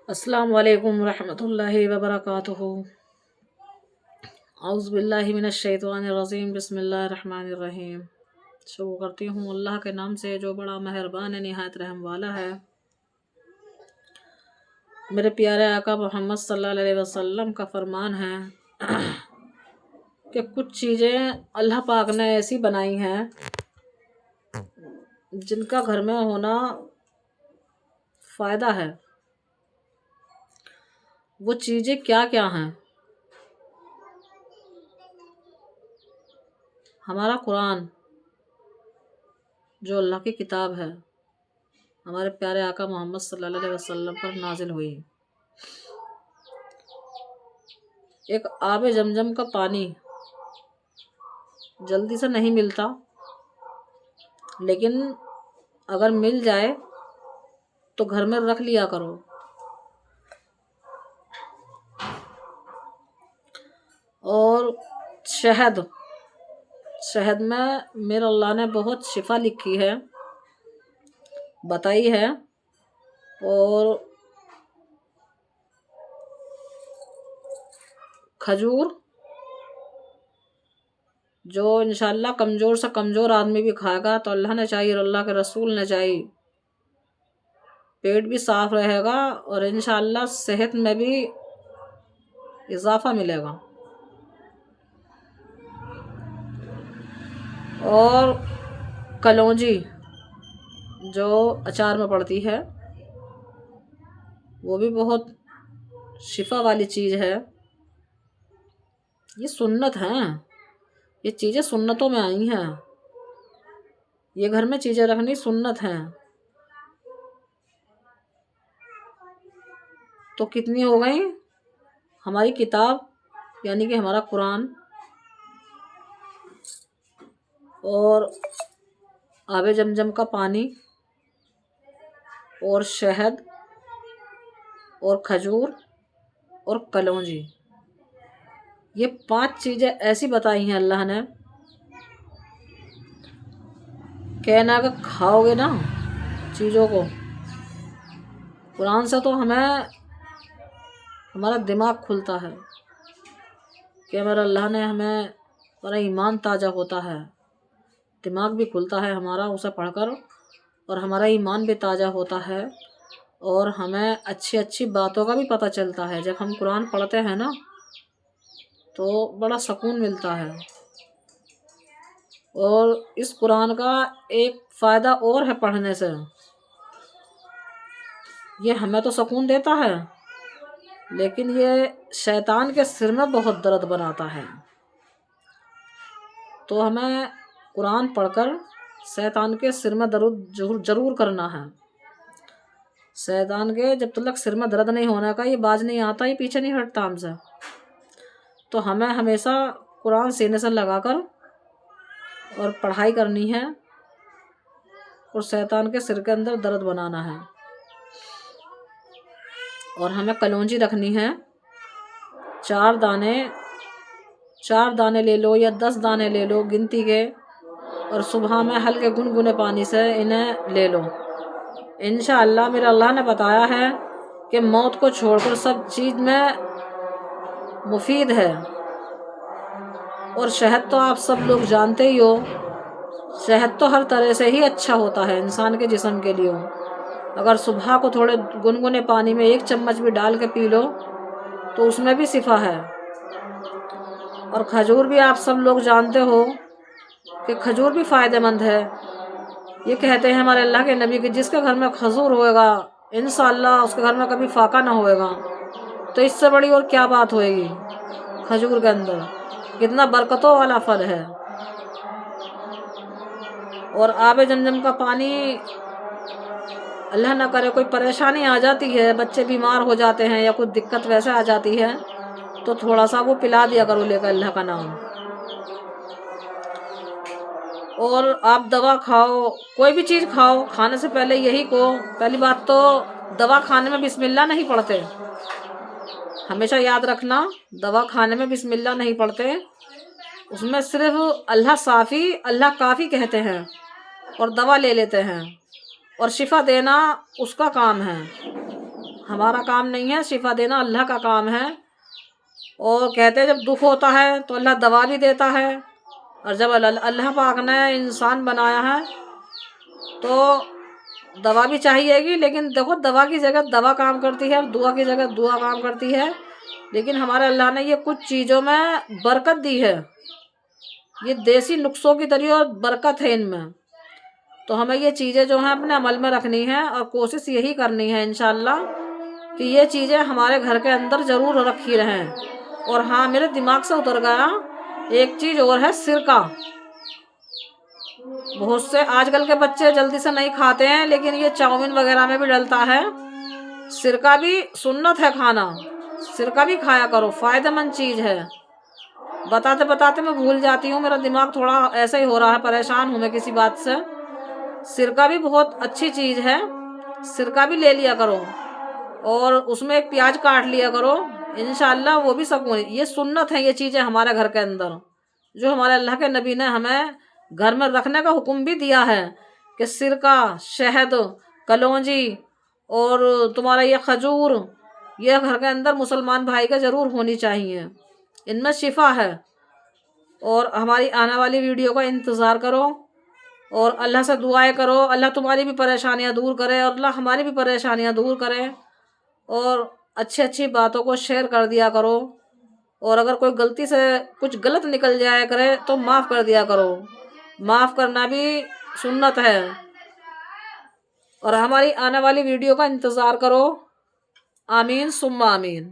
السلام علیکم ورحمۃ اللہ وبرکاتہ۔ اعوذ باللہ من الشیطان الرجیم، بسم اللہ الرحمن الرحیم۔ شروع کرتی ہوں اللہ کے نام سے جو بڑا مہربان ہے، نہایت رحم والا ہے۔ میرے پیارے آقا محمد صلی اللہ علیہ وسلم کا فرمان ہے کہ کچھ چیزیں اللہ پاک نے ایسی بنائی ہیں جن کا گھر میں ہونا فائدہ ہے۔ وہ چیزیں کیا کیا ہیں؟ ہمارا قرآن جو اللہ کی کتاب ہے، ہمارے پیارے آقا محمد صلی اللہ علیہ وسلم پر نازل ہوئی۔ ایک آب زمزم کا پانی جلدی سے نہیں ملتا، لیکن اگر مل جائے تو گھر میں رکھ لیا کرو۔ اور شہد میں میرے اللہ نے بہت شفا لکھی ہے، بتائی ہے۔ اور کھجور جو انشاءاللہ کمزور سے کمزور آدمی بھی کھائے گا تو اللہ نے چاہیے اور اللہ کے رسول نے چاہیے پیٹ بھی صاف رہے گا اور انشاءاللہ صحت میں بھی اضافہ ملے گا۔ اور کلونجی جو اچار میں پڑتی ہے، وہ بھی بہت شفا والی چیز ہے۔ یہ سنت ہیں، یہ چیزیں سنتوں میں آئی ہیں، یہ گھر میں چیزیں رکھنی سنت ہیں۔ تو کتنی ہو گئی؟ ہماری کتاب یعنی کہ ہمارا قرآن، اور آب زمزم کا پانی، اور شہد، اور کھجور، اور کلونجی، یہ 5 چیزیں ایسی بتائی ہیں اللہ نے کہ نا کہ کھاؤ گے نا چیزوں کو، قرآن سے تو ہمارا دماغ کھلتا ہے کہ ہمارا اللہ نے ہمارا ایمان تازہ ہوتا ہے، دماغ بھی کھلتا ہے ہمارا اسے پڑھ کر، اور ہمارا ایمان بھی تازہ ہوتا ہے، اور ہمیں اچھی اچھی باتوں کا بھی پتہ چلتا ہے۔ جب ہم قرآن پڑھتے ہیں نا تو بڑا سکون ملتا ہے۔ اور اس قرآن کا ایک فائدہ اور ہے پڑھنے سے، یہ ہمیں تو سکون دیتا ہے لیکن یہ شیطان کے سر میں بہت درد بناتا ہے۔ تو ہمیں قرآن پڑھ کر شیطان کے سر میں درد ضرور کرنا ہے۔ شیطان کے جب تک سر میں درد نہیں ہونے کا، یہ باز نہیں آتا، یہ پیچھے نہیں ہٹتا ہم سے۔ تو ہمیں ہمیشہ قرآن سینے سے لگا کر اور پڑھائی کرنی ہے، اور شیطان کے سر کے اندر درد بنانا ہے۔ اور ہمیں کلونجی رکھنی ہے، 4 دانے لے لو یا 10 دانے لے لو گنتی کے، اور صبح میں ہلکے گنگنے پانی سے انہیں لے لو۔ انشاءاللہ میرے اللہ نے بتایا ہے کہ موت کو چھوڑ کر سب چیز میں مفید ہے۔ اور شہد تو آپ سب لوگ جانتے ہی ہو، شہد تو ہر طرح سے ہی اچھا ہوتا ہے انسان کے جسم کے لیے۔ اگر صبح کو تھوڑے گنگنے پانی میں 1 چمچ بھی ڈال کے پی لو تو اس میں بھی شفا ہے۔ اور کھجور بھی آپ سب لوگ جانتے ہو کہ کھجور بھی فائدہ مند ہے۔ یہ کہتے ہیں ہمارے اللہ کے نبی کہ جس کے گھر میں کھجور ہوئے گا انشاءاللہ اس کے گھر میں کبھی فاقہ نہ ہوئے گا۔ تو اس سے بڑی اور کیا بات ہوئے گی؟ کھجور کے اندر کتنا برکتوں والا پھل ہے۔ اور آب زمزم کا پانی، اللہ نہ کرے کوئی پریشانی آ جاتی ہے، بچے بیمار ہو جاتے ہیں یا کوئی دقت ویسے آ جاتی ہے تو تھوڑا سا وہ پلا دیا کرو لے کر اللہ کا نام۔ اور آپ دوا کھاؤ، کوئی بھی چیز کھاؤ، کھانے سے پہلے یہی کہو، پہلی بات تو دوا کھانے میں بسم اللہ نہیں پڑھتے، ہمیشہ یاد رکھنا، دوا کھانے میں بسم اللہ نہیں پڑھتے، اس میں صرف اللہ کافی کہتے ہیں اور دوا لے لیتے ہیں، اور شفا دینا اس کا کام ہے۔ ہمارا کام نہیں ہے، شفا دینا اللہ کا کام ہے۔ اور کہتے ہیں جب دکھ ہوتا ہے تو اللہ دوا بھی دیتا ہے، اور جب اللہ پاک نے انسان بنایا ہے تو دوا بھی چاہیے گی، لیکن دیکھو دوا کی جگہ دوا کام کرتی ہے اور دعا کی جگہ دعا کام کرتی ہے۔ لیکن ہمارے اللہ نے یہ کچھ چیزوں میں برکت دی ہے، یہ دیسی نسخوں کی طرح برکت ہے ان میں، تو ہمیں یہ چیزیں جو ہیں اپنے عمل میں رکھنی ہے، اور کوشش یہی کرنی ہے انشاءاللہ کہ یہ چیزیں ہمارے گھر کے اندر ضرور رکھی رہیں۔ اور ہاں، میرے دماغ سے اتر گیا ایک چیز اور ہے، سرکہ۔ بہت سے آج کل کے بچے جلدی سے نہیں کھاتے ہیں، لیکن یہ چاؤمین وغیرہ میں بھی ڈلتا ہے، سرکہ بھی سنت ہے کھانا، سرکہ بھی کھایا کرو، فائدہ مند چیز ہے۔ بتاتے بتاتے میں بھول جاتی ہوں، میرا دماغ تھوڑا ایسا ہی ہو رہا ہے، پریشان ہوں میں کسی بات سے۔ سرکہ بھی بہت اچھی چیز ہے، سرکہ بھی لے لیا کرو، اور اس میں ایک پیاز کاٹ لیا کرو، انشاءاللہ وہ بھی سکون۔ یہ سنت ہے، یہ چیزیں ہمارے گھر کے اندر جو ہمارے اللہ کے نبی نے ہمیں گھر میں رکھنے کا حکم بھی دیا ہے، کہ سرکہ، شہد، کلونجی اور تمہارا یہ کھجور، یہ گھر کے اندر مسلمان بھائی کا ضرور ہونی چاہیے، ان میں شفا ہے۔ اور ہماری آنے والی ویڈیو کا انتظار کرو، اور اللہ سے دعائیں کرو، اللہ تمہاری بھی پریشانیاں دور کرے اور اللہ ہماری بھی پریشانیاں دور کرے، اور اچھی اچھی باتوں کو شیئر کر دیا کرو، اور اگر کوئی غلطی سے کچھ غلط نکل جائے کرے تو معاف کر دیا کرو، معاف کرنا بھی سنت ہے۔ اور ہماری آنے والی ویڈیو کا انتظار کرو۔ آمین ثم آمین۔